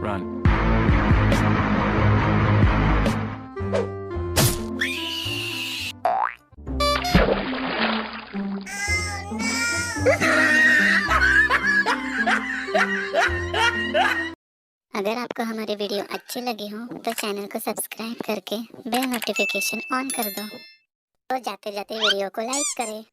Run. अगर आपको हमारी वीडियो अच्छी लगी हो तो चैनल को सब्सक्राइब करके बेल नोटिफिकेशन ऑन कर दो और जाते जाते वीडियो को लाइक करें।